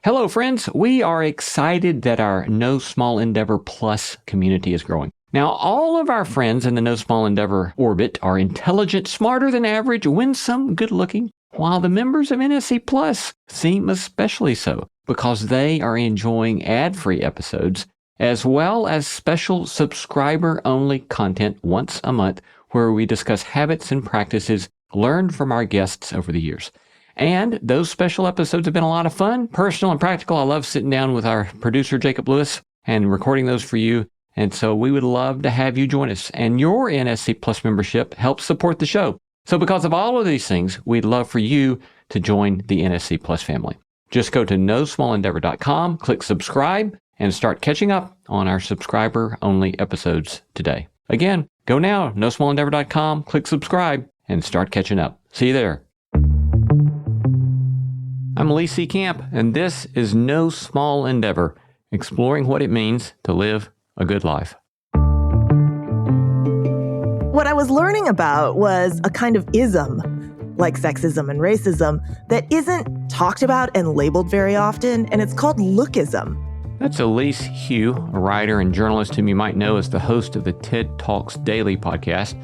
Hello, friends. We are excited that our No Small Endeavor Plus community is growing. Now, all of our friends in the No Small Endeavor orbit are intelligent, smarter than average, winsome, good-looking, while the members of NSE Plus seem especially so because they are enjoying ad-free episodes as well as special subscriber-only content once a month where we discuss habits and practices learned from our guests over the years. And those special episodes have been a lot of fun, personal and practical. I love sitting down with our producer, Jacob Lewis, and recording those for you. And so we would love to have you join us. And your NSC Plus membership helps support the show. So because of all of these things, we'd love for you to join the NSC Plus family. Just go to nosmallendeavor.com, click subscribe, and start catching up on our subscriber-only episodes today. Again, go now, nosmallendeavor.com, click subscribe, and start catching up. See you there. I'm Elise Camp, and this is No Small Endeavor, exploring what it means to live a good life. What I was learning about was a kind of ism, like sexism and racism, that isn't talked about and labeled very often, and it's called lookism. That's Elise Hu, a writer and journalist whom you might know as the host of the TED Talks Daily podcast.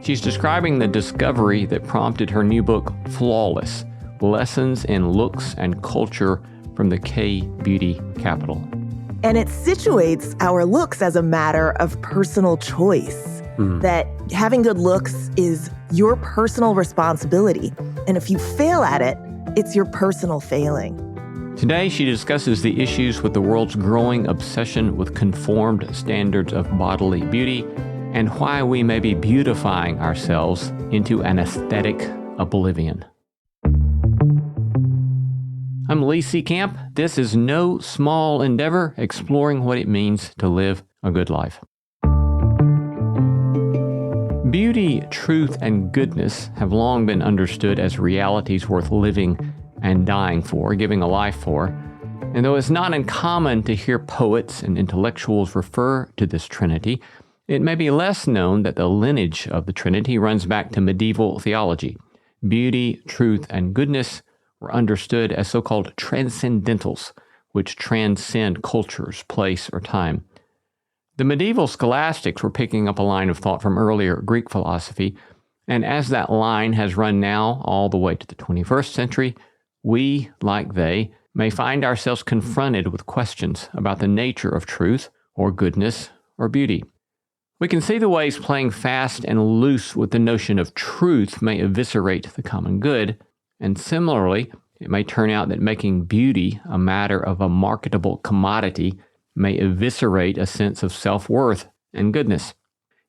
She's describing the discovery that prompted her new book, Flawless: Lessons in Looks and Culture from the K-Beauty Capital. And it situates our looks as a matter of personal choice, that having good looks is your personal responsibility. And if you fail at it, it's your personal failing. Today, she discusses the issues with the world's growing obsession with conformed standards of bodily beauty and why we may be beautifying ourselves into an aesthetic oblivion. I'm Elise Camp. This is No Small Endeavor, exploring what it means to live a good life. Beauty, truth, and goodness have long been understood as realities worth living and dying for, giving a life for. And though it's not uncommon to hear poets and intellectuals refer to this trinity, it may be less known that the lineage of the Trinity runs back to medieval theology. Beauty, truth, and goodness were understood as so-called transcendentals, which transcend cultures, place, or time. The medieval scholastics were picking up a line of thought from earlier Greek philosophy, and as that line has run now all the way to the 21st century, we, like they, may find ourselves confronted with questions about the nature of truth, or goodness, or beauty. We can see the ways playing fast and loose with the notion of truth may eviscerate the common good, and similarly, it may turn out that making beauty a matter of a marketable commodity may eviscerate a sense of self-worth and goodness.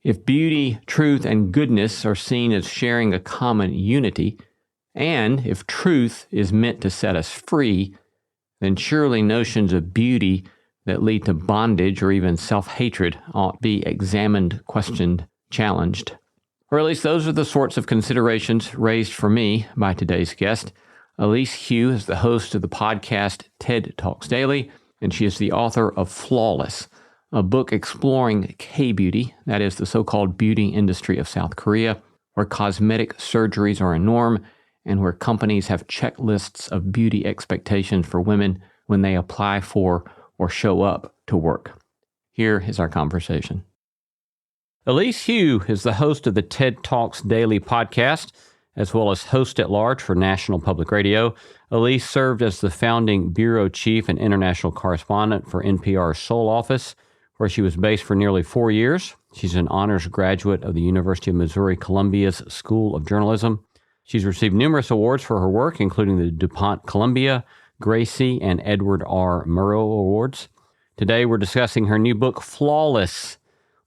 If beauty, truth, and goodness are seen as sharing a common unity, and if truth is meant to set us free, then surely notions of beauty that lead to bondage or even self-hatred ought be examined, questioned, challenged. Or at least those are the sorts of considerations raised for me by today's guest. Elise Hu is the host of the podcast TED Talks Daily, and she is the author of Flawless, a book exploring K-beauty, that is the so-called beauty industry of South Korea, where cosmetic surgeries are a norm and where companies have checklists of beauty expectations for women when they apply for or show up to work. Here is our conversation. Elise Hu is the host of the TED Talks Daily podcast, as well as host at large for National Public Radio. Elise served as the founding bureau chief and international correspondent for NPR's Seoul office, where she was based for nearly 4 years. She's an honors graduate of the University of Missouri-Columbia's School of Journalism. She's received numerous awards for her work, including the DuPont Columbia, Gracie, and Edward R. Murrow Awards. Today, we're discussing her new book, Flawless: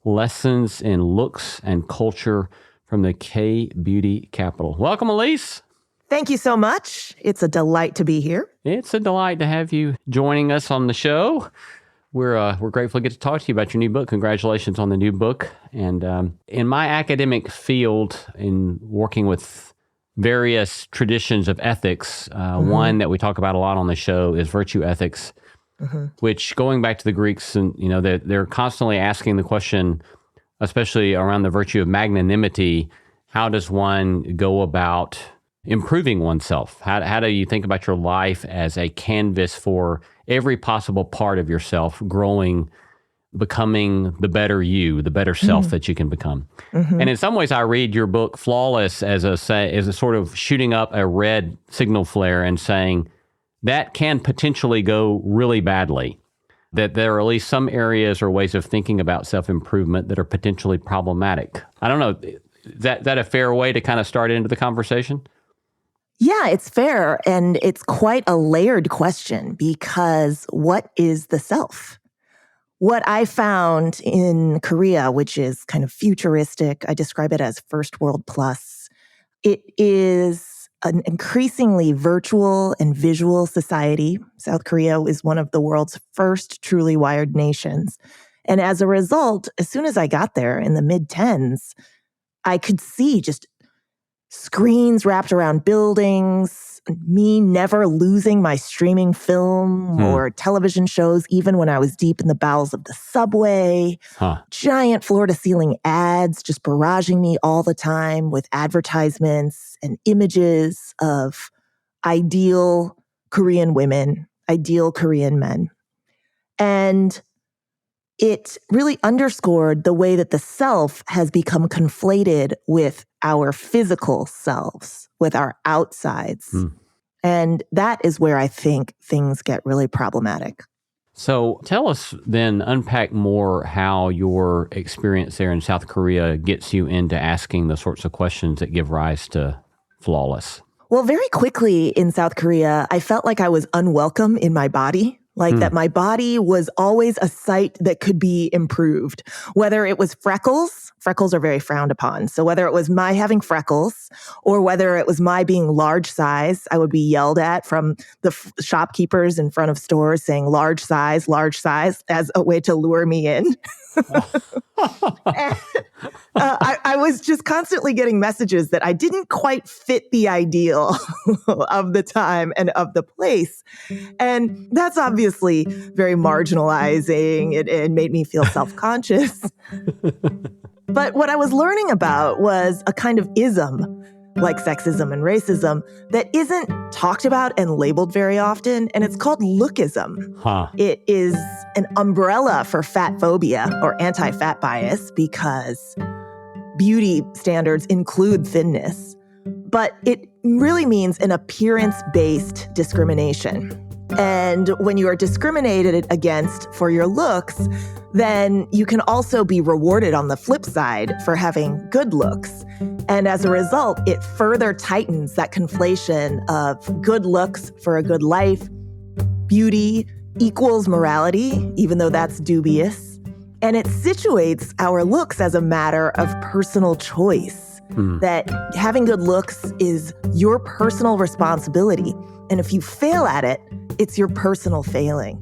Lessons in Looks and Culture from the K-Beauty Capital. Welcome, Elise. Thank you so much. It's a delight to be here. It's a delight to have you joining us on the show. We're grateful to get to talk to you about your new book. Congratulations on the new book. And in my academic field, in working with various traditions of ethics, one that we talk about a lot on the show is virtue ethics, which, going back to the Greeks, and they're constantly asking the question, especially around the virtue of magnanimity, how does one go about improving oneself? How do you think about your life as a canvas for every possible part of yourself growing, becoming the better you, the better self that you can become? Mm-hmm. And in some ways, I read your book Flawless as a sort of shooting up a red signal flare and saying that can potentially go really badly. That there are at least some areas or ways of thinking about self-improvement that are potentially problematic. I don't know, is that a fair way to kind of start into the conversation? Yeah, it's fair. And it's quite a layered question because what is the self? What I found in Korea, which is kind of futuristic, I describe it as first world plus. It is an increasingly virtual and visual society. South Korea is one of the world's first truly wired nations. And as a result, as soon as I got there in the mid-10s, I could see just screens wrapped around buildings, me never losing my streaming film or television shows, even when I was deep in the bowels of the subway. Giant floor-to-ceiling ads just barraging me all the time with advertisements and images of ideal Korean women, ideal Korean men. And it really underscored the way that the self has become conflated with our physical selves, with our outsides. And that is where I think things get really problematic. So tell us then, unpack more how your experience there in South Korea gets you into asking the sorts of questions that give rise to Flawless. Well, very quickly in South Korea, I felt like I was unwelcome in my body. Like that my body was always a site that could be improved. Whether it was freckles are very frowned upon. So whether it was my having freckles or whether it was my being large size, I would be yelled at from the shopkeepers in front of stores saying large size as a way to lure me in. I was just constantly getting messages that I didn't quite fit the ideal of the time and of the place. And that's obviously very marginalizing. It made me feel self-conscious. But what I was learning about was a kind of ism, like sexism and racism, that isn't talked about and labeled very often, and it's called lookism. It is an umbrella for fat phobia or anti-fat bias because beauty standards include thinness, but it really means an appearance-based discrimination. And when you are discriminated against for your looks, then you can also be rewarded on the flip side for having good looks. And as a result, it further tightens that conflation of good looks for a good life. Beauty equals morality, even though that's dubious. And it situates our looks as a matter of personal choice. That having good looks is your personal responsibility. And if you fail at it, it's your personal failing.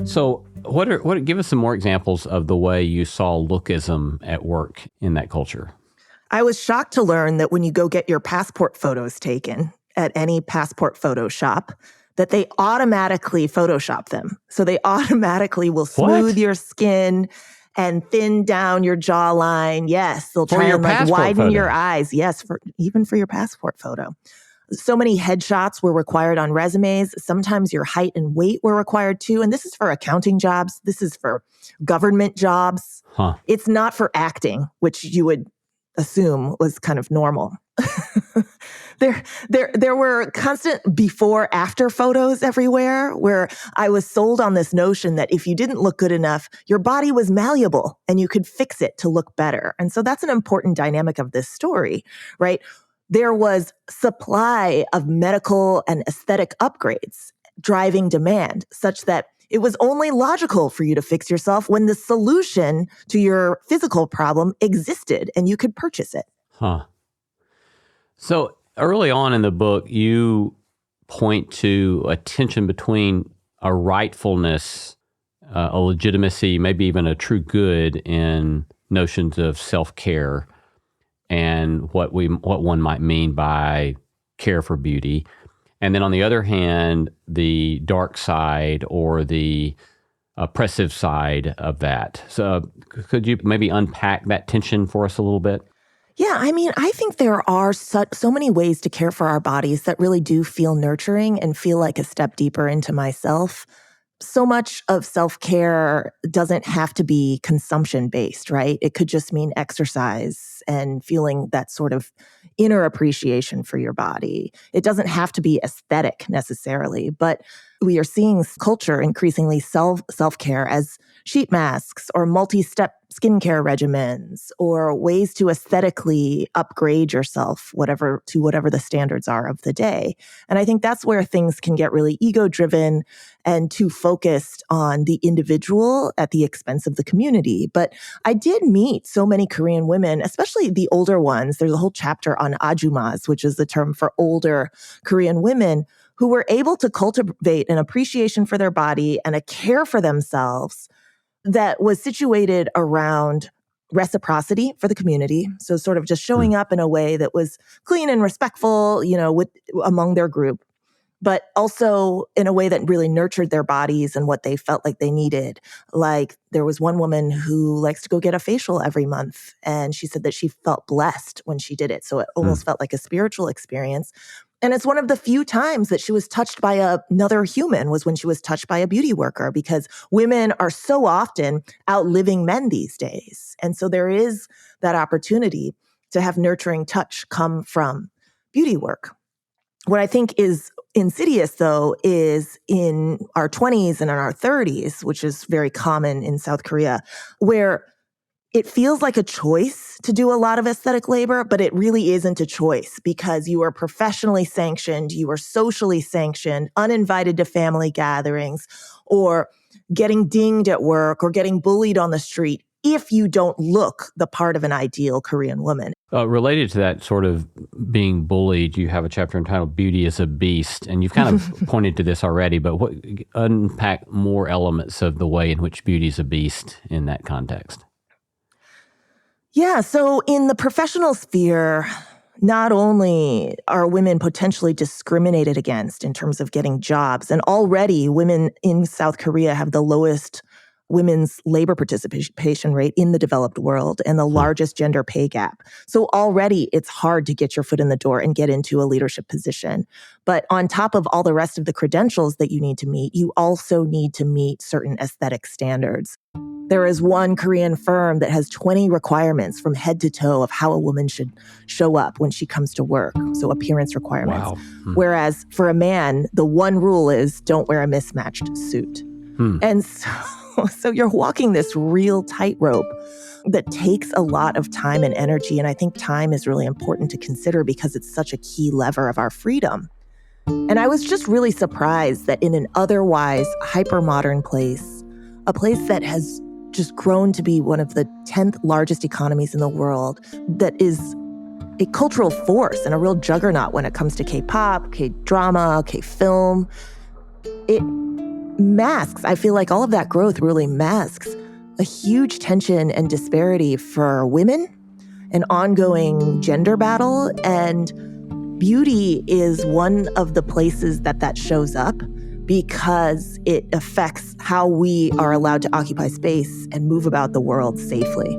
So give us some more examples of the way you saw lookism at work in that culture. I was shocked to learn that when you go get your passport photos taken at any passport photo shop, that they automatically Photoshop them. So they automatically will smooth your skin and thin down your jawline. Yes, they'll try and widen your eyes. Yes, even for your passport photo. So many headshots were required on resumes. Sometimes your height and weight were required too. And this is for accounting jobs. This is for government jobs. It's not for acting, which you would assume was kind of normal. There were constant before-after photos everywhere where I was sold on this notion that if you didn't look good enough, your body was malleable and you could fix it to look better. And so that's an important dynamic of this story, right? There was supply of medical and aesthetic upgrades driving demand such that it was only logical for you to fix yourself when the solution to your physical problem existed and you could purchase it. So early on in the book, you point to a tension between a rightfulness, a legitimacy, maybe even a true good in notions of self-care and what one might mean by care for beauty. And then on the other hand, the dark side or the oppressive side of that. So could you maybe unpack that tension for us a little bit? Yeah, I mean, I think there are so many ways to care for our bodies that really do feel nurturing and feel like a step deeper into myself. So much of self-care doesn't have to be consumption based, right? It could just mean exercise and feeling that sort of inner appreciation for your body. It doesn't have to be aesthetic necessarily, but we are seeing culture increasingly self-care as sheet masks or multi-step skincare regimens or ways to aesthetically upgrade yourself whatever the standards are of the day. And I think that's where things can get really ego driven and too focused on the individual at the expense of the community. But I did meet so many Korean women, especially the older ones. There's a whole chapter on ajumas, which is the term for older Korean women who were able to cultivate an appreciation for their body and a care for themselves that was situated around reciprocity for the community. So sort of just showing up in a way that was clean and respectful, among their group, but also in a way that really nurtured their bodies and what they felt like they needed. Like there was one woman who likes to go get a facial every month, and she said that she felt blessed when she did it. So it almost felt like a spiritual experience. And it's one of the few times that she was touched by another human was when she was touched by a beauty worker, because women are so often outliving men these days. And so there is that opportunity to have nurturing touch come from beauty work. What I think is insidious, though, is in our 20s and in our 30s, which is very common in South Korea, where it feels like a choice to do a lot of aesthetic labor, but it really isn't a choice because you are professionally sanctioned, you are socially sanctioned, uninvited to family gatherings, or getting dinged at work or getting bullied on the street if you don't look the part of an ideal Korean woman. Related to that sort of being bullied, you have a chapter entitled Beauty is a Beast, and you've kind of pointed to this already, but unpack more elements of the way in which beauty is a beast in that context. Yeah, so in the professional sphere, not only are women potentially discriminated against in terms of getting jobs, and already women in South Korea have the lowest women's labor participation rate in the developed world and the largest gender pay gap. So already it's hard to get your foot in the door and get into a leadership position. But on top of all the rest of the credentials that you need to meet, you also need to meet certain aesthetic standards. There is one Korean firm that has 20 requirements from head to toe of how a woman should show up when she comes to work. So appearance requirements. Wow. Whereas for a man, the one rule is don't wear a mismatched suit. And so you're walking this real tightrope that takes a lot of time and energy. And I think time is really important to consider because it's such a key lever of our freedom. And I was just really surprised that in an otherwise hyper-modern place, a place that has just grown to be one of the 10th largest economies in the world, that is a cultural force and a real juggernaut when it comes to K-pop, K-drama, K-film, it masks, I feel like all of that growth really masks a huge tension and disparity for women, an ongoing gender battle, and beauty is one of the places that shows up because it affects how we are allowed to occupy space and move about the world safely.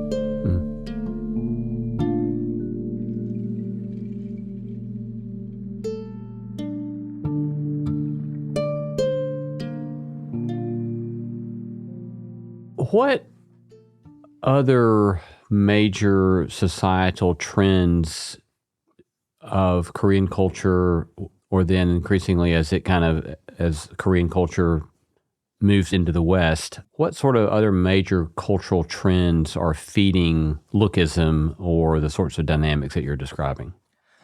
What other major societal trends of Korean culture, or then increasingly as Korean culture moves into the West, what sort of other major cultural trends are feeding lookism or the sorts of dynamics that you're describing?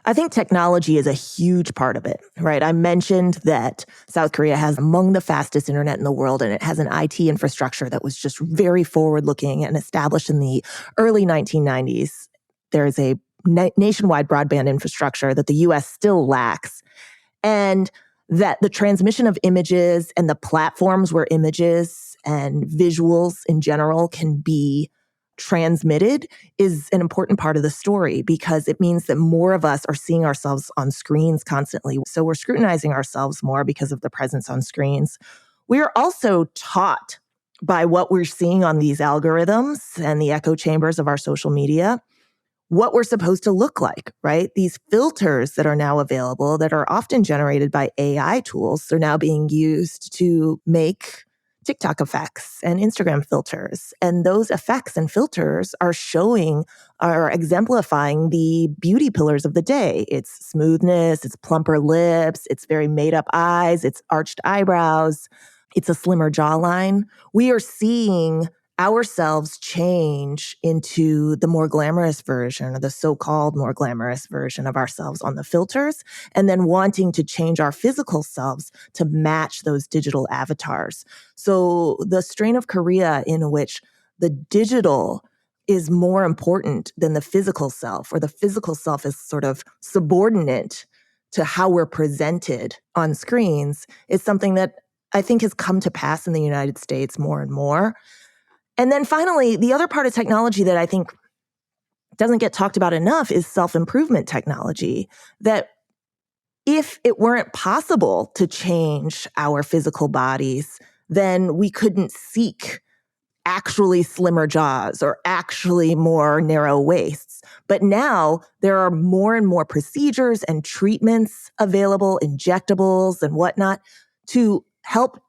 I think technology is a huge part of it, right? I mentioned that South Korea has among the fastest internet in the world, and it has an IT infrastructure that was just very forward-looking and established in the early 1990s. There is a nationwide broadband infrastructure that the U.S. still lacks, and that the transmission of images and the platforms where images and visuals in general can be transmitted is an important part of the story because it means that more of us are seeing ourselves on screens constantly. So we're scrutinizing ourselves more because of the presence on screens. We are also taught by what we're seeing on these algorithms and the echo chambers of our social media, what we're supposed to look like, right? These filters that are now available that are often generated by AI tools are now being used to make TikTok effects and Instagram filters. And those effects and filters are exemplifying the beauty pillars of the day. It's smoothness, it's plumper lips, it's very made up eyes, it's arched eyebrows, it's a slimmer jawline. We are seeing ourselves change into the more glamorous version, or the so-called more glamorous version of ourselves on the filters, and then wanting to change our physical selves to match those digital avatars. So the strain of Korea in which the digital is more important than the physical self, or the physical self is sort of subordinate to how we're presented on screens, is something that I think has come to pass in the United States more and more. And then finally, the other part of technology that I think doesn't get talked about enough is self-improvement technology. That if it weren't possible to change our physical bodies, then we couldn't seek actually slimmer jaws or actually more narrow waists. But now there are more and more procedures and treatments available, injectables and whatnot, to help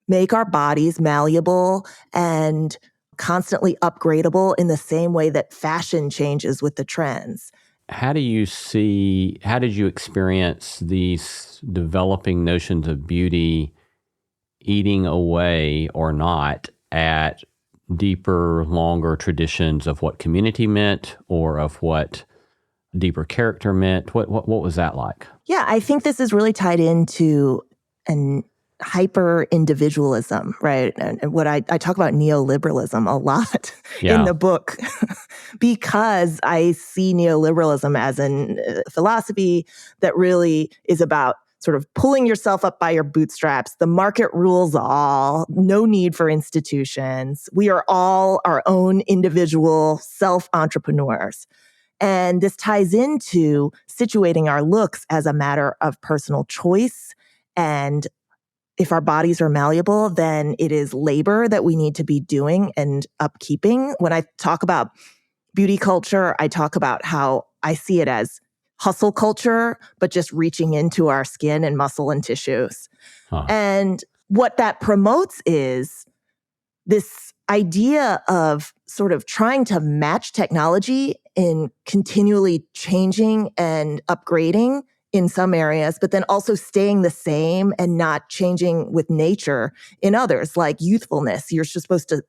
make our bodies malleable and constantly upgradable in the same way that fashion changes with the trends. How did you experience these developing notions of beauty eating away or not at deeper, longer traditions of what community meant or of what deeper character meant? What was that like? Yeah, I think this is really tied into an hyper individualism, right? And what I talk about neoliberalism a lot in the book because I see neoliberalism as a philosophy that really is about sort of pulling yourself up by your bootstraps. The market rules all, no need for institutions. We are all our own individual self-entrepreneurs. And this ties into situating our looks as a matter of personal choice. And if our bodies are malleable, then it is labor that we need to be doing and upkeeping. When I talk about beauty culture, I talk about how I see it as hustle culture, but just reaching into our skin and muscle and tissues. And what that promotes is this idea of sort of trying to match technology in continually changing and upgrading in some areas, but then also staying the same and not changing with nature in others, like youthfulness. You're just supposed to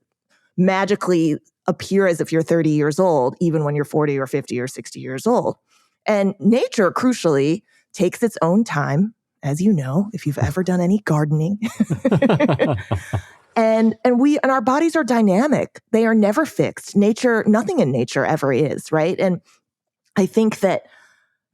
magically appear as if you're 30 years old, even when you're 40 or 50 or 60 years old. And nature, crucially, takes its own time, as you know, if you've ever done any gardening. And our bodies are dynamic. They are never fixed. Nothing in nature ever is, right? And I think that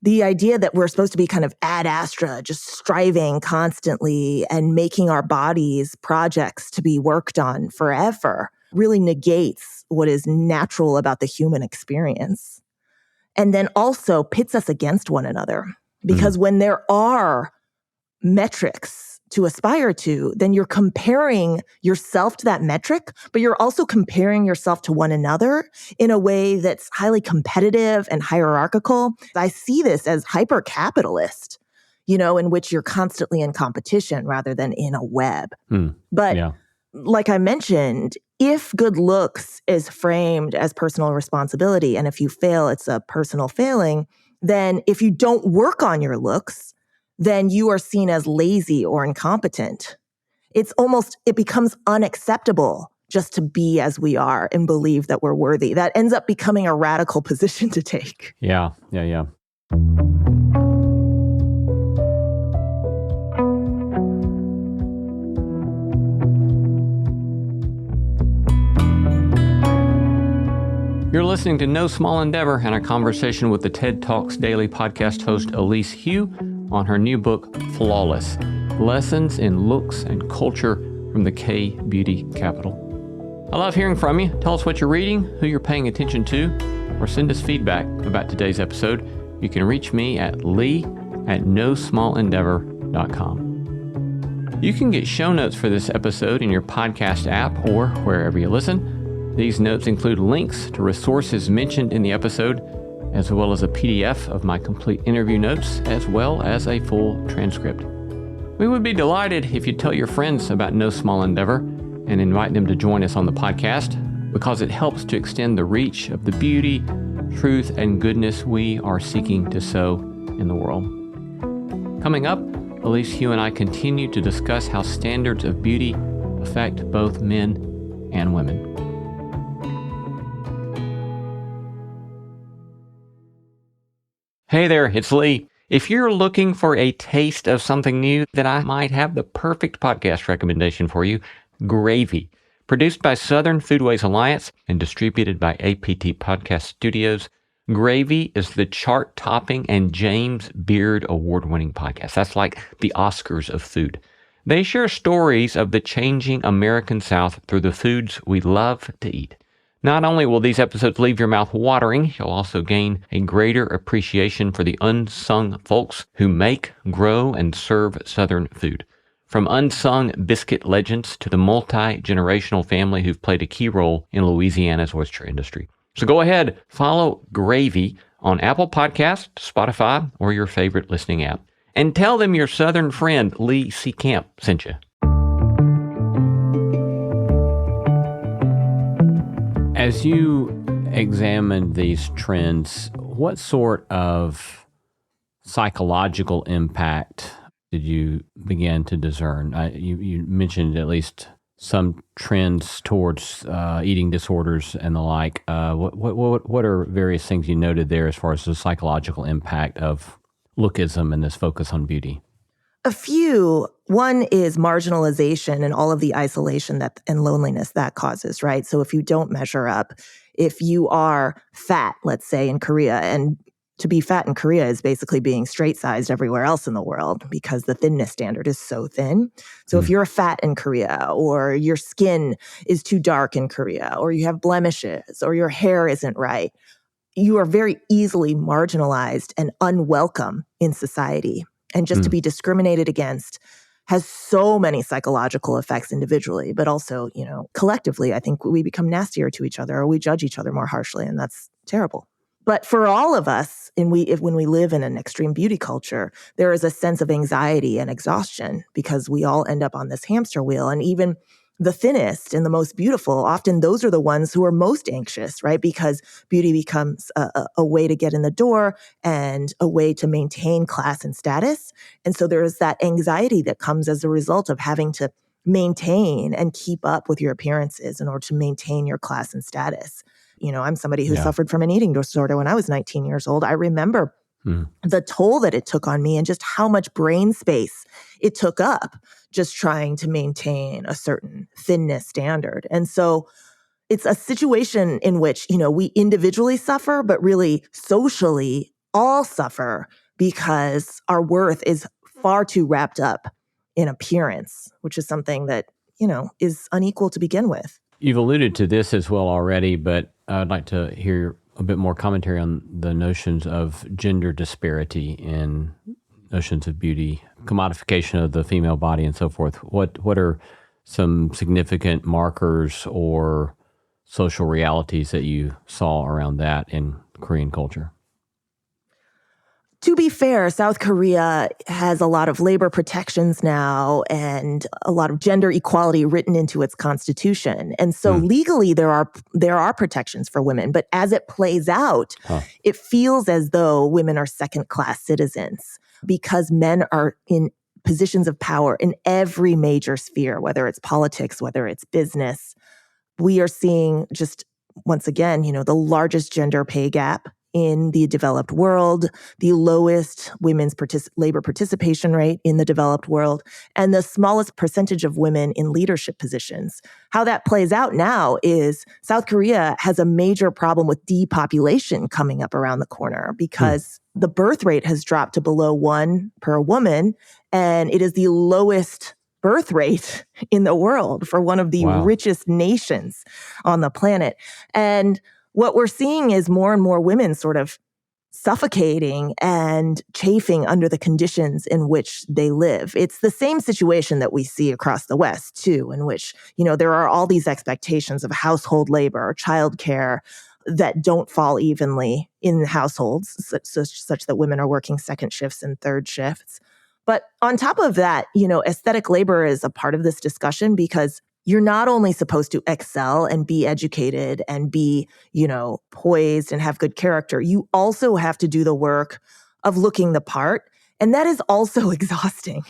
the idea that we're supposed to be kind of ad astra, just striving constantly and making our bodies projects to be worked on forever, really negates what is natural about the human experience. And then also pits us against one another. Because when there are metrics to aspire to, then you're comparing yourself to that metric, but you're also comparing yourself to one another in a way that's highly competitive and hierarchical. I see this as hyper-capitalist, in which you're constantly in competition rather than in a web. But like I mentioned, if good looks is framed as personal responsibility, and if you fail, it's a personal failing, then if you don't work on your looks, then you are seen as lazy or incompetent. It becomes unacceptable just to be as we are and believe that we're worthy. That ends up becoming a radical position to take. Yeah. You're listening to No Small Endeavor and a conversation with the TED Talks Daily podcast host Elise Hu on her new book, Flawless: Lessons in Looks and Culture from the K-Beauty Capital. I love hearing from you. Tell us what you're reading, who you're paying attention to, or send us feedback about today's episode. You can reach me at lee@nosmallendeavor.com. You can get show notes for this episode in your podcast app or wherever you listen. These notes include links to resources mentioned in the episode, as well as a PDF of my complete interview notes, as well as a full transcript. We would be delighted if you'd tell your friends about No Small Endeavor and invite them to join us on the podcast, because it helps to extend the reach of the beauty, truth, and goodness we are seeking to sow in the world. Coming up, Elise, Hugh, and I continue to discuss how standards of beauty affect both men and women. Hey there, it's Lee. If you're looking for a taste of something new, then I might have the perfect podcast recommendation for you, Gravy. Produced by Southern Foodways Alliance and distributed by APT Podcast Studios, Gravy is the chart-topping and James Beard award-winning podcast. That's like the Oscars of food. They share stories of the changing American South through the foods we love to eat. Not only will these episodes leave your mouth watering, you'll also gain a greater appreciation for the unsung folks who make, grow, and serve Southern food. From unsung biscuit legends to the multi-generational family who've played a key role in Louisiana's oyster industry. So go ahead, follow Gravy on Apple Podcasts, Spotify, or your favorite listening app. And tell them your Southern friend, Lee C. Camp, sent you. As you examined these trends, what sort of psychological impact did you begin to discern? You mentioned at least some trends towards eating disorders and the like. What are various things you noted there as far as the psychological impact of lookism and this focus on beauty? A few. One is marginalization and all of the isolation and loneliness that causes, right? So if you don't measure up, if you are fat, let's say in Korea, and to be fat in Korea is basically being straight-sized everywhere else in the world because the thinness standard is so thin. So if you're fat in Korea, or your skin is too dark in Korea, or you have blemishes, or your hair isn't right, you are very easily marginalized and unwelcome in society. And just to be discriminated against has so many psychological effects individually, but also, collectively, I think we become nastier to each other, or we judge each other more harshly, and that's terrible. But for all of us, when we live in an extreme beauty culture, there is a sense of anxiety and exhaustion because we all end up on this hamster wheel. And even the thinnest and the most beautiful, often those are the ones who are most anxious, right? Because beauty becomes a way to get in the door and a way to maintain class and status. And so there is that anxiety that comes as a result of having to maintain and keep up with your appearances in order to maintain your class and status. I'm somebody who suffered from an eating disorder when I was 19 years old. I remember the toll that it took on me and just how much brain space it took up just trying to maintain a certain thinness standard. And so it's a situation in which, we individually suffer, but really socially all suffer because our worth is far too wrapped up in appearance, which is something that, is unequal to begin with. You've alluded to this as well already, but I'd like to hear a bit more commentary on the notions of gender disparity in notions of beauty, commodification of the female body, and so forth. What are some significant markers or social realities that you saw around that in Korean culture? To be fair, South Korea has a lot of labor protections now and a lot of gender equality written into its constitution. And so legally there are protections for women, but as it plays out, it feels as though women are second-class citizens because men are in positions of power in every major sphere, whether it's politics, whether it's business. We are seeing just, once again, the largest gender pay gap in the developed world, the lowest women's labor participation rate in the developed world, and the smallest percentage of women in leadership positions. How that plays out now is South Korea has a major problem with depopulation coming up around the corner because the birth rate has dropped to below 1 per woman, and it is the lowest birth rate in the world for one of the richest nations on the planet. And what we're seeing is more and more women sort of suffocating and chafing under the conditions in which they live. It's the same situation that we see across the West, too, in which, there are all these expectations of household labor or childcare that don't fall evenly in households, such that women are working second shifts and third shifts. But on top of that, aesthetic labor is a part of this discussion because you're not only supposed to excel and be educated and be, poised and have good character, you also have to do the work of looking the part. And that is also exhausting.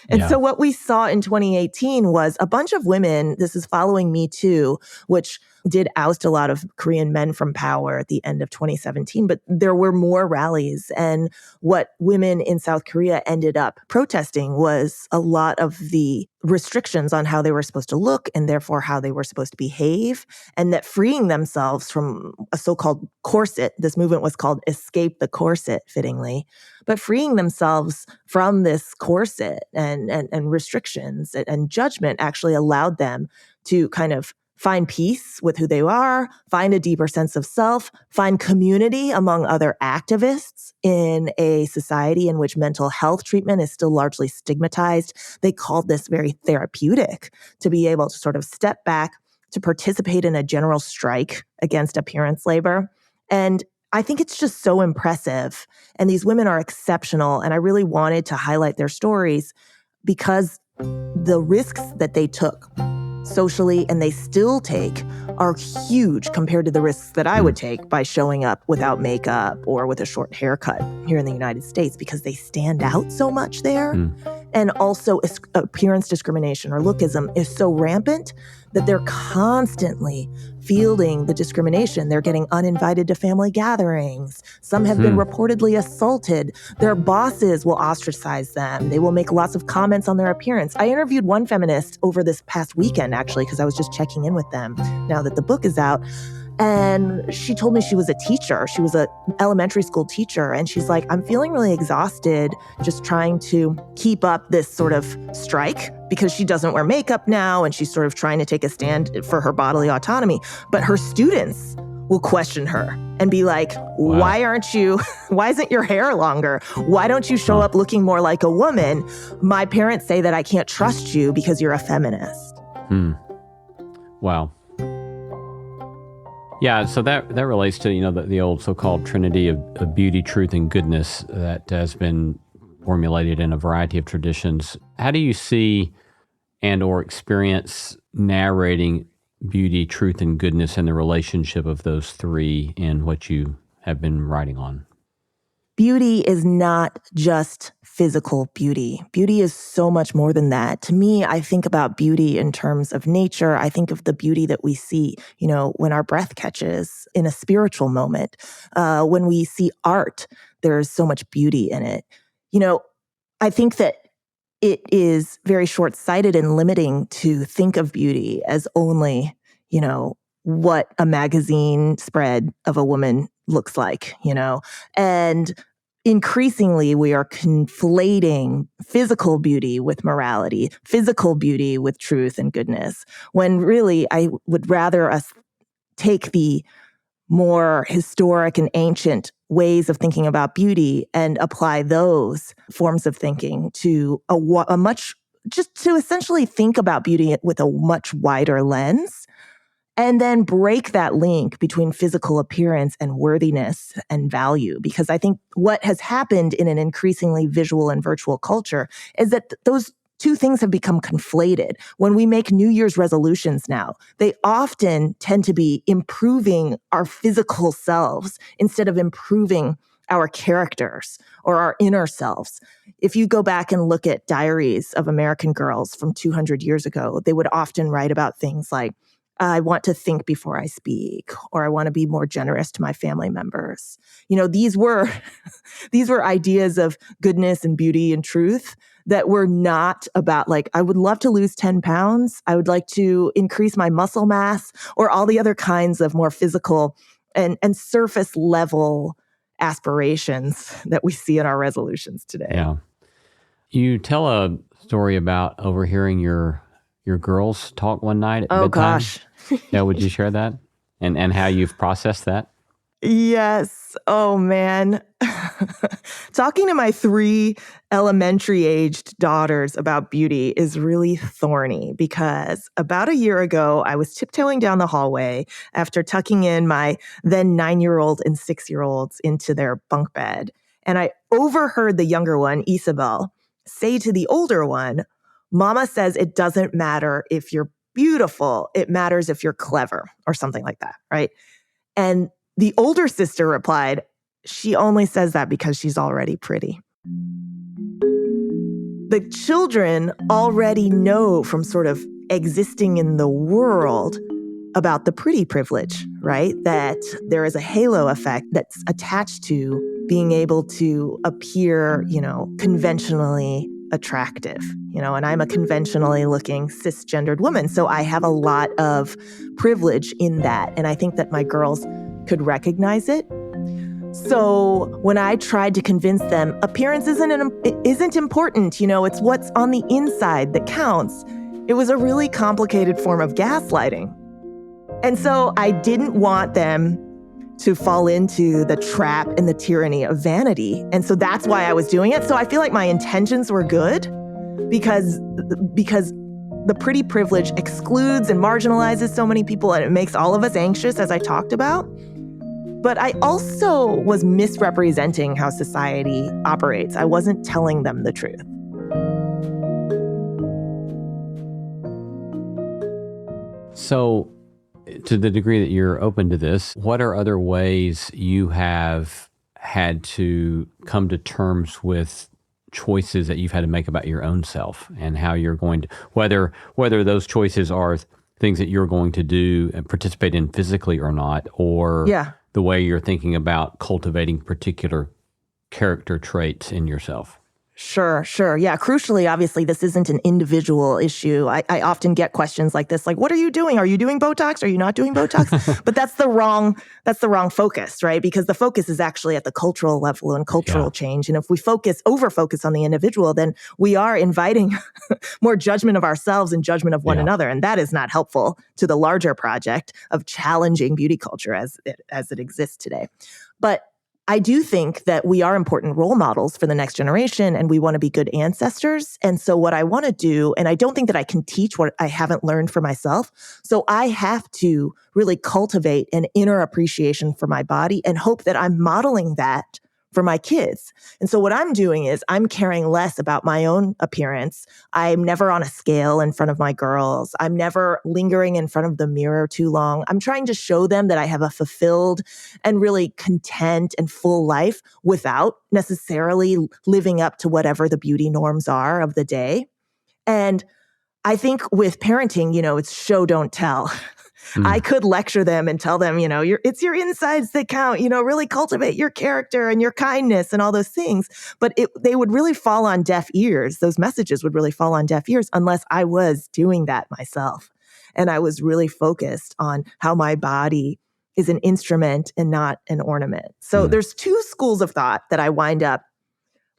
And so what we saw in 2018 was a bunch of women, this is following Me Too, which did oust a lot of Korean men from power at the end of 2017, but there were more rallies. And what women in South Korea ended up protesting was a lot of the restrictions on how they were supposed to look and therefore how they were supposed to behave, and that freeing themselves from a so-called corset, this movement was called Escape the Corset, fittingly, but freeing themselves from this corset and restrictions and judgment actually allowed them to kind of find peace with who they are, find a deeper sense of self, find community among other activists in a society in which mental health treatment is still largely stigmatized. They called this very therapeutic to be able to sort of step back, to participate in a general strike against appearance labor. And I think it's just so impressive. And these women are exceptional. And I really wanted to highlight their stories because the risks that they took socially, and they still take, are huge compared to the risks that I would take by showing up without makeup or with a short haircut here in the United States, because they stand out so much there. And also appearance discrimination or lookism is so rampant that they're constantly fielding the discrimination. They're getting uninvited to family gatherings. Some have been reportedly assaulted. Their bosses will ostracize them. They will make lots of comments on their appearance. I interviewed one feminist over this past weekend, actually, because I was just checking in with them now that the book is out. And she told me she was a teacher. She was an elementary school teacher. And she's like, I'm feeling really exhausted just trying to keep up this sort of strike because she doesn't wear makeup now and she's sort of trying to take a stand for her bodily autonomy. But her students will question her and be like, why isn't your hair longer? Why don't you show up looking more like a woman? My parents say that I can't trust you because you're a feminist. Wow. Yeah, so that relates to, the old so-called trinity of beauty, truth, and goodness that has been formulated in a variety of traditions. How do you see and or experience narrating beauty, truth, and goodness and the relationship of those three in what you have been writing on? Beauty is not just physical beauty. Beauty is so much more than that. To me, I think about beauty in terms of nature. I think of the beauty that we see, when our breath catches in a spiritual moment. When we see art, there's so much beauty in it. I think that it is very short-sighted and limiting to think of beauty as only, what a magazine spread of a woman looks like, and increasingly we are conflating physical beauty with morality, physical beauty with truth and goodness, when really I would rather us take the more historic and ancient ways of thinking about beauty and apply those forms of thinking to just to essentially think about beauty with a much wider lens. And then break that link between physical appearance and worthiness and value. Because I think what has happened in an increasingly visual and virtual culture is that those two things have become conflated. When we make New Year's resolutions now, they often tend to be improving our physical selves instead of improving our characters or our inner selves. If you go back and look at diaries of American girls from 200 years ago, they would often write about things like, I want to think before I speak, or I want to be more generous to my family members. These were ideas of goodness and beauty and truth that were not about I would love to lose 10 pounds. I would like to increase my muscle mass, or all the other kinds of more physical and surface level aspirations that we see in our resolutions today. Yeah. You tell a story about overhearing your girls talk one night at bedtime. Oh, gosh. Yeah, would you share that? And how you've processed that? Yes. Oh, man. Talking to my 3 elementary-aged daughters about beauty is really thorny because about a year ago, I was tiptoeing down the hallway after tucking in my then 9-year-old and 6-year-olds into their bunk bed. And I overheard the younger one, Isabel, say to the older one, "Mama says it doesn't matter if you're beautiful. It matters if you're clever," or something like that, right? And the older sister replied, "She only says that because she's already pretty." The children already know from sort of existing in the world about the pretty privilege, right? That there is a halo effect that's attached to being able to appear, conventionally attractive, and I'm a conventionally looking cisgendered woman. So I have a lot of privilege in that. And I think that my girls could recognize it. So when I tried to convince them appearance isn't important, it's what's on the inside that counts, it was a really complicated form of gaslighting. And so I didn't want them to fall into the trap and the tyranny of vanity. And so that's why I was doing it. So I feel like my intentions were good because the pretty privilege excludes and marginalizes so many people, and it makes all of us anxious, as I talked about. But I also was misrepresenting how society operates. I wasn't telling them the truth. So, to the degree that you're open to this, what are other ways you have had to come to terms with choices that you've had to make about your own self and how you're going to, whether those choices are things that you're going to do and participate in physically or not, or the way you're thinking about cultivating particular character traits in yourself? Sure. Yeah. Crucially, obviously, this isn't an individual issue. I often get questions like this, like, what are you doing? Are you doing Botox? Are you not doing Botox? But that's the wrong focus, right? Because the focus is actually at the cultural level and cultural change. And if we over-focus on the individual, then we are inviting more judgment of ourselves and judgment of one another. And that is not helpful to the larger project of challenging beauty culture as it exists today. But I do think that we are important role models for the next generation, and we want to be good ancestors. And so what I want to do, and I don't think that I can teach what I haven't learned for myself. So I have to really cultivate an inner appreciation for my body and hope that I'm modeling that for my kids. And so what I'm doing is I'm caring less about my own appearance. I'm never on a scale in front of my girls. I'm never lingering in front of the mirror too long. I'm trying to show them that I have a fulfilled and really content and full life without necessarily living up to whatever the beauty norms are of the day. And I think with parenting, it's show, don't tell. I could lecture them and tell them, it's your insides that count, really cultivate your character and your kindness and all those things. But they would really fall on deaf ears. Those messages would really fall on deaf ears unless I was doing that myself. And I was really focused on how my body is an instrument and not an ornament. So there's 2 schools of thought that I wind up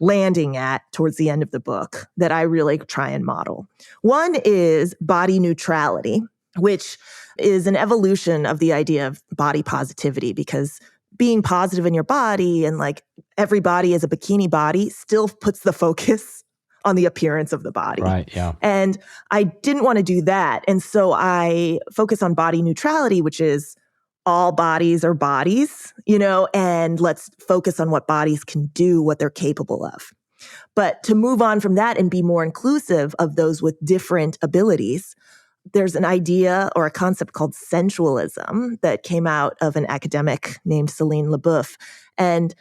landing at towards the end of the book that I really try and model. One is body neutrality, which is an evolution of the idea of body positivity, because being positive in your body and like every body is a bikini body still puts the focus on the appearance of the body. Right, yeah. And I didn't want to do that. And so I focus on body neutrality, which is all bodies are bodies, and let's focus on what bodies can do, what they're capable of. But to move on from that and be more inclusive of those with different abilities, there's an idea or a concept called sensualism that came out of an academic named Céline Leboeuf. And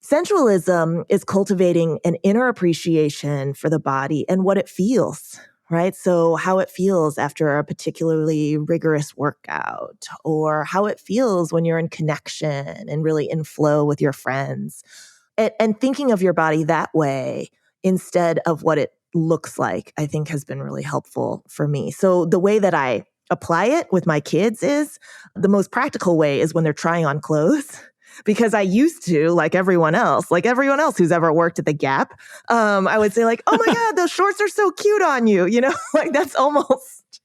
sensualism is cultivating an inner appreciation for the body and what it feels, right? So how it feels after a particularly rigorous workout, or how it feels when you're in connection and really in flow with your friends. And thinking of your body that way instead of what it looks like, I think has been really helpful for me. So the way that I apply it with my kids is the most practical way is when they're trying on clothes. Because I used to, like everyone else who's ever worked at the Gap, I would say like, oh my God, those shorts are so cute on you. Like that's almost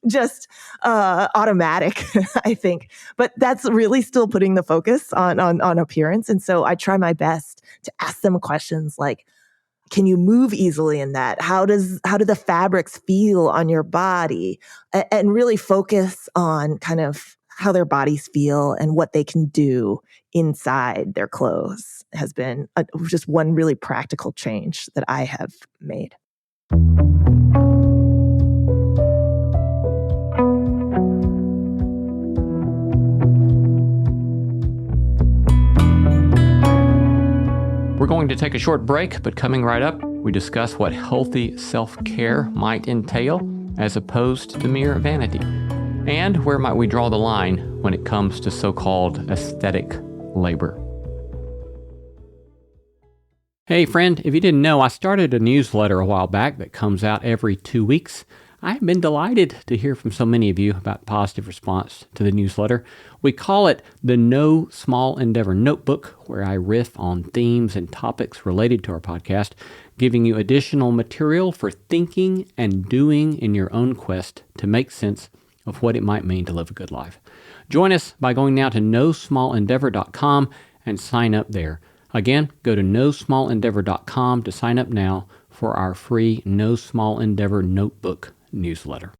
just automatic, I think. But that's really still putting the focus on appearance. And so I try my best to ask them questions like, can you move easily in that? How do the fabrics feel on your body? And really focus on kind of how their bodies feel and what they can do inside their clothes has been just one really practical change that I have made. We're going to take a short break, but coming right up, we discuss what healthy self-care might entail as opposed to mere vanity. And where might we draw the line when it comes to so-called aesthetic labor? Hey friend, if you didn't know, I started a newsletter a while back that comes out every 2 weeks. I've been delighted to hear from so many of you about positive response to the newsletter. We call it the No Small Endeavor Notebook, where I riff on themes and topics related to our podcast, giving you additional material for thinking and doing in your own quest to make sense of what it might mean to live a good life. Join us by going now to nosmallendeavor.com and sign up there. Again, go to nosmallendeavor.com to sign up now for our free No Small Endeavor Notebook newsletter.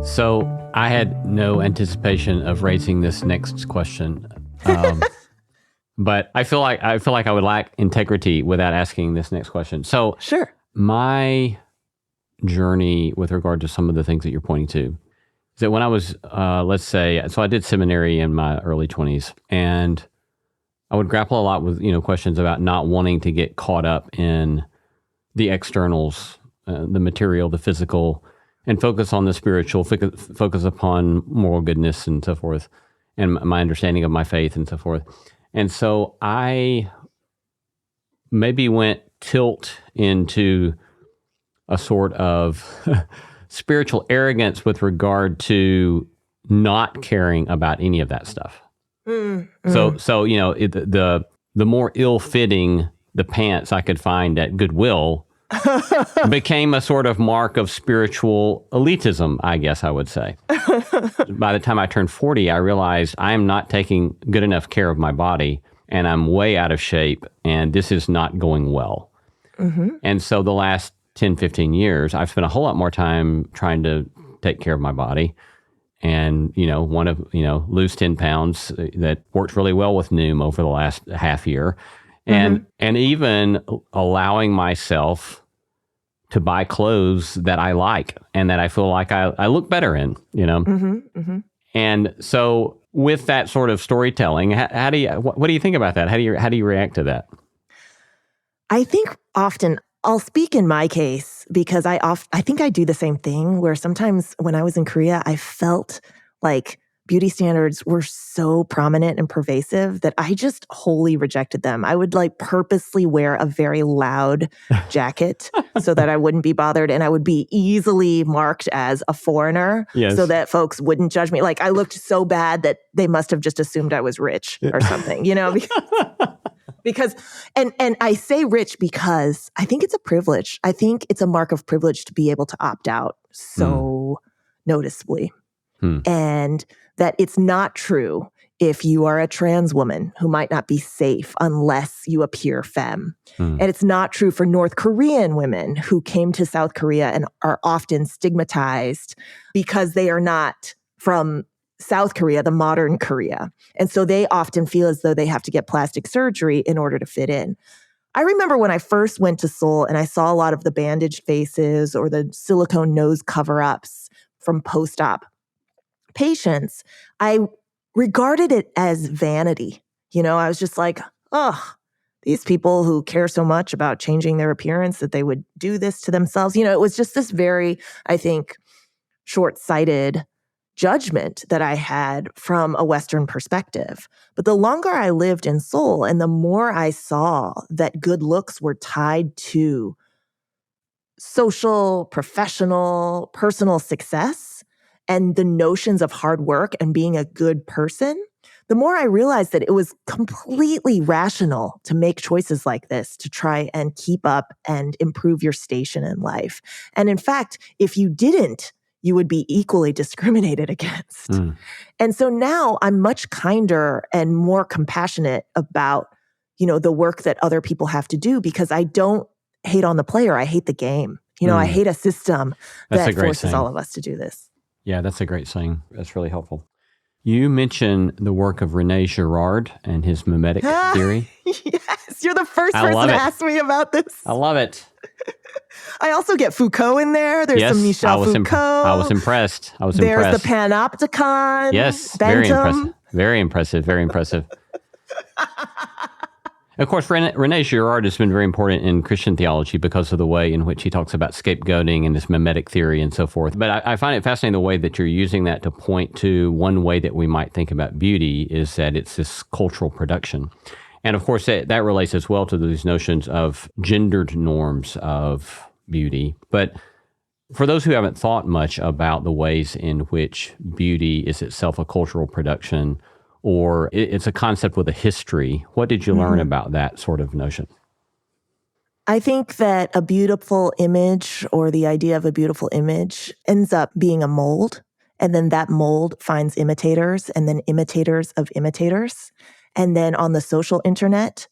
So I had no anticipation of raising this next question, but I feel like I would lack integrity without asking this next question. So Sure. my journey with regard to some of the things that you're pointing to is that when I was, let's say, so I did seminary in my early 20s, and I would grapple a lot with, questions about not wanting to get caught up in the externals, the material, the physical, and focus on the spiritual, focus upon moral goodness and so forth, and my understanding of my faith and so forth. And so I maybe went tilt into a sort of spiritual arrogance with regard to not caring about any of that stuff. So the more ill-fitting the pants I could find at Goodwill became a sort of mark of spiritual elitism, I guess I would say. By the time I turned 40, I realized I am not taking good enough care of my body, and I'm way out of shape, and this is not going well. Mm-hmm. And so the last 10, 15 years, I've spent a whole lot more time trying to take care of my body. And, lose 10 pounds. That worked really well with Noom over the last half year. And even allowing myself to buy clothes that I like and that I feel like I look better in, And so with that sort of storytelling, what do you think about that? How do you react to that? I think often, I'll speak in my case because I think I do the same thing where sometimes when I was in Korea, I felt like beauty standards were so prominent and pervasive that I just wholly rejected them. I would purposely wear a very loud jacket so that I wouldn't be bothered, and I would be easily marked as a foreigner so that folks wouldn't judge me. I looked so bad that they must have just assumed I was rich or something, Because and I say rich because I think it's a privilege. I think it's a mark of privilege to be able to opt out so noticeably. And that it's not true if you are a trans woman who might not be safe unless you appear femme. And it's not true for North Korean women who came to South Korea and are often stigmatized because they are not from South Korea, the modern Korea. And so they often feel as though they have to get plastic surgery in order to fit in. I remember when I first went to Seoul and I saw a lot of the bandaged faces or the silicone nose cover-ups from post-op patients, I regarded it as vanity. I was just like, oh, these people who care so much about changing their appearance that they would do this to themselves. It was just this very, I think, short-sighted judgment that I had from a Western perspective. But the longer I lived in Seoul and the more I saw that good looks were tied to social, professional, personal success and the notions of hard work and being a good person, the more I realized that it was completely rational to make choices like this to try and keep up and improve your station in life. And in fact, if you didn't, you would be equally discriminated against. And so now I'm much kinder and more compassionate about, the work that other people have to do, because I don't hate on the player. I hate the game. I hate a system that forces all of us to do this. Yeah, that's a great saying. That's really helpful. You mentioned the work of René Girard and his mimetic theory. Yes, you're the first person to ask me about this. I love it. I also get Foucault in there. There's some Michel Foucault. I was impressed. There's the Panopticon. Yes, Bentham. Very impressive. Very impressive. Of course, René Girard has been very important in Christian theology because of the way in which he talks about scapegoating and this mimetic theory and so forth. But I find it fascinating the way that you're using that to point to one way that we might think about beauty is that it's this cultural production. And of course, that relates as well to these notions of gendered norms of beauty. But for those who haven't thought much about the ways in which beauty is itself a cultural production, or it's a concept with a history, what did you learn about that sort of notion? I think that a beautiful image, or the idea of a beautiful image, ends up being a mold. And then that mold finds imitators, and then imitators of imitators. And then on the social internet,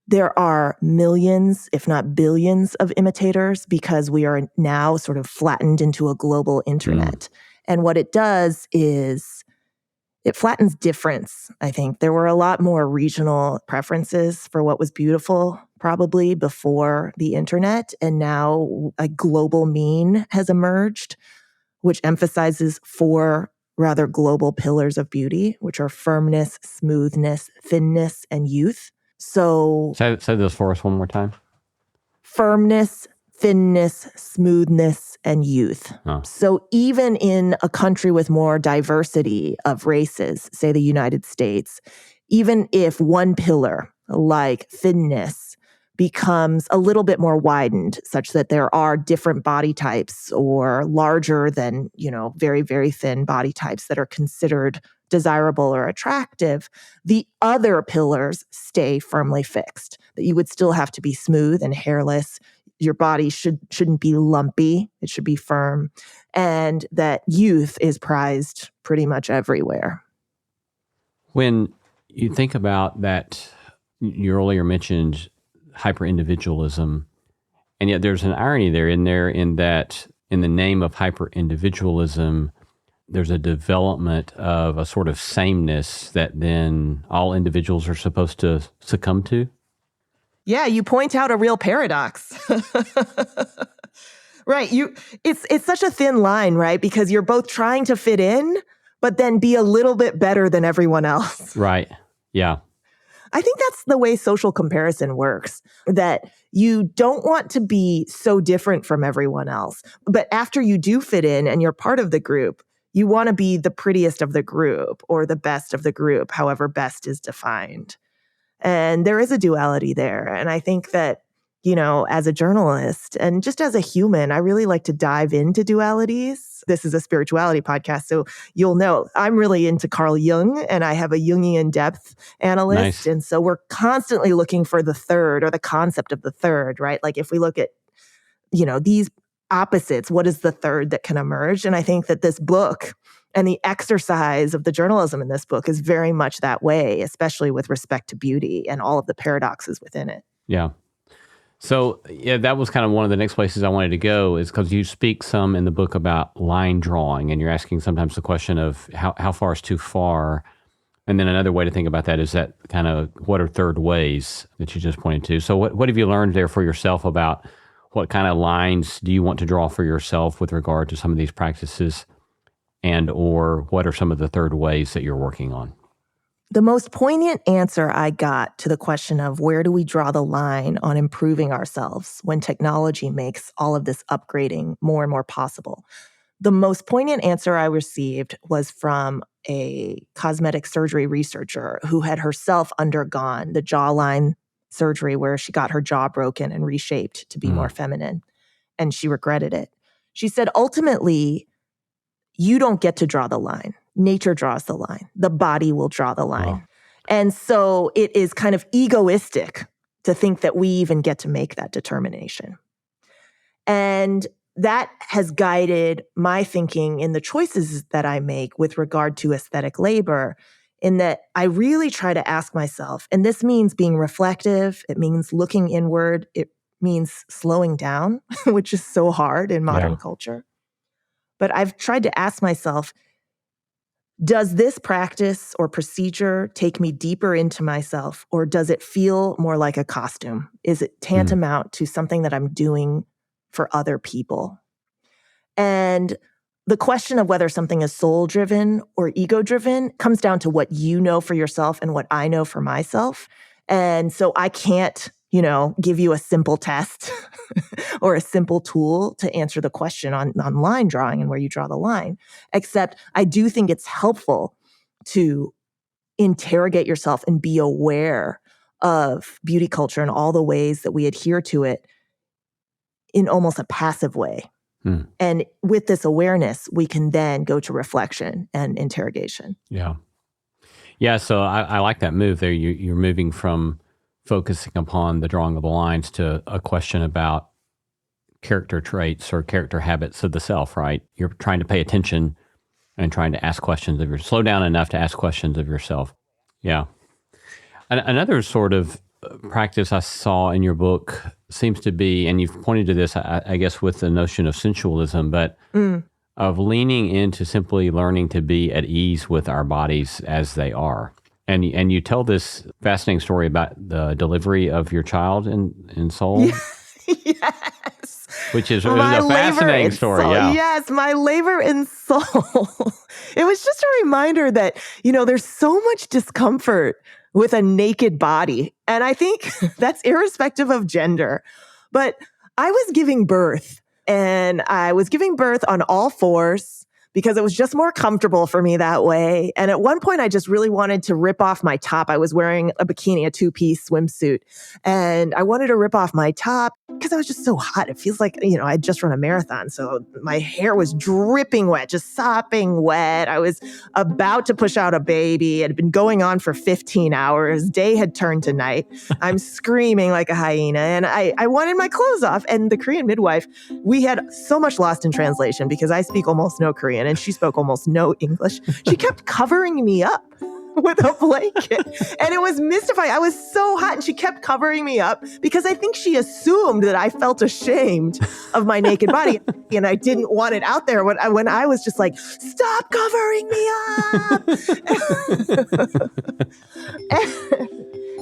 there are millions, if not billions, of imitators, because we are now sort of flattened into a global internet. And what it does is it flattens difference, I think. There were a lot more regional preferences for what was beautiful, probably before the internet. And now a global mean has emerged, which emphasizes 4 rather global pillars of beauty, which are firmness, smoothness, thinness, and youth. So say those for us one more time. Firmness, thinness, smoothness, and youth. So even in a country with more diversity of races, say the United States, even if one pillar, like thinness, becomes a little bit more widened, such that there are different body types or larger than, very, very thin body types that are considered desirable or attractive, the other pillars stay firmly fixed. That you would still have to be smooth and hairless. Your body shouldn't be lumpy. It should be firm. And that youth is prized pretty much everywhere. When you think about that, you earlier mentioned hyper-individualism, and yet there's an irony in that in the name of hyper-individualism, there's a development of a sort of sameness that then all individuals are supposed to succumb to. Yeah, you point out a real paradox. Right. It's such a thin line, right? Because you're both trying to fit in, but then be a little bit better than everyone else. Right. Yeah. I think that's the way social comparison works, that you don't want to be so different from everyone else. But after you do fit in and you're part of the group, you want to be the prettiest of the group or the best of the group, however best is defined. And there is a duality there. And I think that, as a journalist and just as a human, I really like to dive into dualities. This is a spirituality podcast, so you'll know I'm really into Carl Jung, and I have a Jungian depth analyst. Nice. And so we're constantly looking for the third, or the concept of the third, right? Like if we look at, these opposites, what is the third that can emerge? And I think that this book and the exercise of the journalism in this book is very much that way, especially with respect to beauty and all of the paradoxes within it. Yeah. So, that was kind of one of the next places I wanted to go, is because you speak some in the book about line drawing, and you're asking sometimes the question of how far is too far. And then another way to think about that is that kind of what are third ways that you just pointed to. So what have you learned there for yourself about what kind of lines do you want to draw for yourself with regard to some of these practices? And or what are some of the third ways that you're working on? The most poignant answer I got to the question of where do we draw the line on improving ourselves when technology makes all of this upgrading more and more possible. The most poignant answer I received was from a cosmetic surgery researcher who had herself undergone the jawline surgery where she got her jaw broken and reshaped to be more feminine. And she regretted it. She said, ultimately, you don't get to draw the line. nature draws the line. The body will draw the line. Wow. And so it is kind of egoistic to think that we even get to make that determination. And that has guided my thinking in the choices that I make with regard to aesthetic labor, in that I really try to ask myself, and this means being reflective, it means looking inward, it means slowing down, which is so hard in modern culture. But I've tried to ask myself, does this practice or procedure take me deeper into myself, or does it feel more like a costume? Is it tantamount to something that I'm doing for other people? And the question of whether something is soul-driven or ego-driven comes down to what you know for yourself and what I know for myself. And so I can't, give you a simple test or a simple tool to answer the question on line drawing and where you draw the line, except I do think it's helpful to interrogate yourself and be aware of beauty culture and all the ways that we adhere to it in almost a passive way. And with this awareness, we can then go to reflection and interrogation. Yeah. Yeah, so I like that move there. You're moving from focusing upon the drawing of the lines to a question about character traits or character habits of the self, right? You're trying to pay attention and trying to ask questions of slow down enough to ask questions of yourself. Yeah. Another sort of practice I saw in your book seems to be, and you've pointed to this, I guess, with the notion of sensualism, but of leaning into simply learning to be at ease with our bodies as they are. And you tell this fascinating story about the delivery of your child in Seoul. Yes. Which is a fascinating story. Seoul. Yeah. Yes, my labor in Seoul. It was just a reminder that, there's so much discomfort with a naked body. And I think that's irrespective of gender. But I was giving birth, and I was giving birth on all fours because it was just more comfortable for me that way. And at one point, I just really wanted to rip off my top. I was wearing a bikini, a two-piece swimsuit, and I wanted to rip off my top because I was just so hot. It feels like, I'd just run a marathon. So my hair was dripping wet, just sopping wet. I was about to push out a baby. It had been going on for 15 hours. Day had turned to night. I'm screaming like a hyena, and I wanted my clothes off. And the Korean midwife, we had so much lost in translation because I speak almost no Korean and she spoke almost no English. She kept covering me up with a blanket. And it was mystifying. I was so hot and she kept covering me up because I think she assumed that I felt ashamed of my naked body. And I didn't want it out there when I was just like, stop covering me up.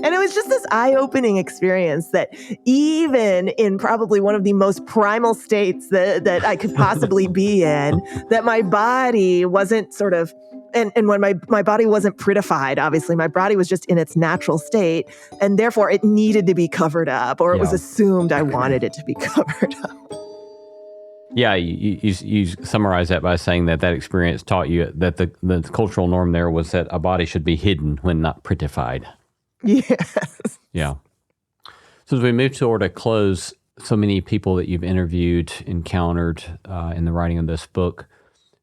And it was just this eye-opening experience that even in probably one of the most primal states that I could possibly be in, that my body wasn't sort of, and when my body wasn't prettified, obviously, my body was just in its natural state, and therefore it needed to be covered up, or it was assumed I wanted it to be covered up. Yeah, you summarize that by saying that experience taught you that the cultural norm there was that a body should be hidden when not prettified. Yes. Yeah. So as we move toward a close, so many people that you've interviewed, encountered in the writing of this book,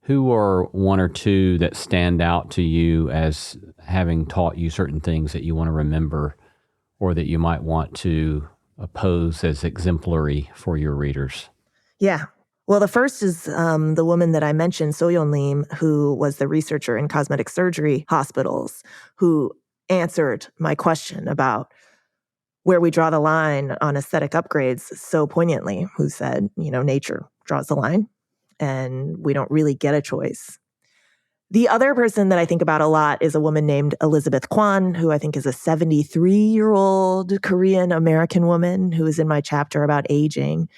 who are one or two that stand out to you as having taught you certain things that you want to remember or that you might want to pose as exemplary for your readers? Yeah. Well, the first is the woman that I mentioned, So-Yeon Lim, who was the researcher in cosmetic surgery hospitals, who answered my question about where we draw the line on aesthetic upgrades so poignantly, who said, nature draws the line and we don't really get a choice. The other person that I think about a lot is a woman named Elizabeth Kwan, who I think is a 73-year-old Korean American woman who is in my chapter about aging.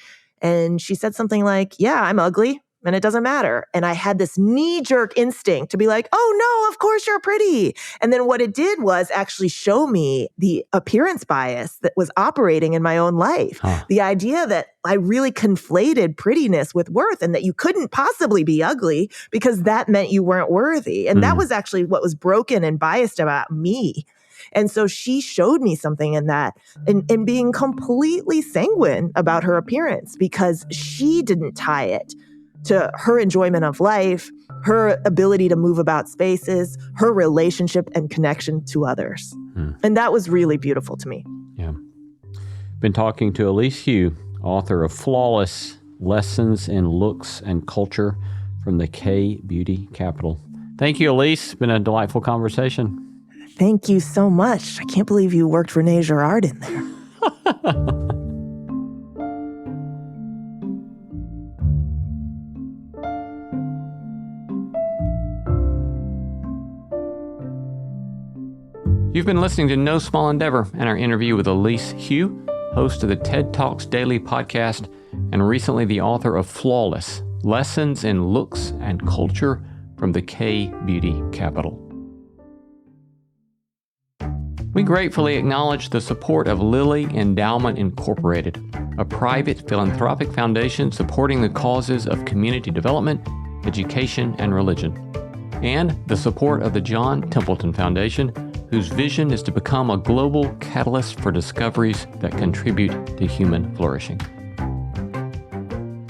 And she said something like, yeah, I'm ugly and it doesn't matter. And I had this knee-jerk instinct to be like, oh no, of course you're pretty. And then what it did was actually show me the appearance bias that was operating in my own life. Huh. The idea that I really conflated prettiness with worth and that you couldn't possibly be ugly because that meant you weren't worthy. And that was actually what was broken and biased about me. And so she showed me something in that, in being completely sanguine about her appearance because she didn't tie it to her enjoyment of life, her ability to move about spaces, her relationship and connection to others. And that was really beautiful to me. Yeah. Been talking to Elise Hu, author of Flawless: Lessons in Looks and Culture from the K-Beauty Capital. Thank you, Elise. It's been a delightful conversation. Thank you so much. I can't believe you worked Renee Girard in there. You've been listening to No Small Endeavor and our interview with Elise Hu, host of the TED Talks Daily podcast, and recently the author of Flawless: Lessons in Looks and Culture from the K-Beauty Capital. We gratefully acknowledge the support of Lilly Endowment Incorporated, a private philanthropic foundation supporting the causes of community development, education, and religion, and the support of the John Templeton Foundation, whose vision is to become a global catalyst for discoveries that contribute to human flourishing.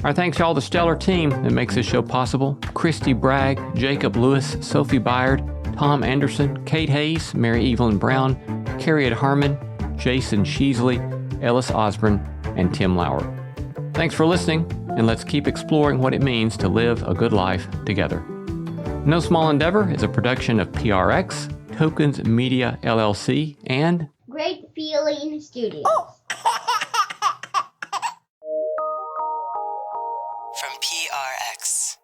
Our thanks to all the stellar team that makes this show possible: Christy Bragg, Jacob Lewis, Sophie Byard, Tom Anderson, Kate Hayes, Mary Evelyn Brown, Carriot Harmon, Jason Sheasley, Ellis Osborne, and Tim Lauer. Thanks for listening, and let's keep exploring what it means to live a good life together. No Small Endeavor is a production of PRX, Tokens Media LLC, and Great Feeling Studios. From PRX.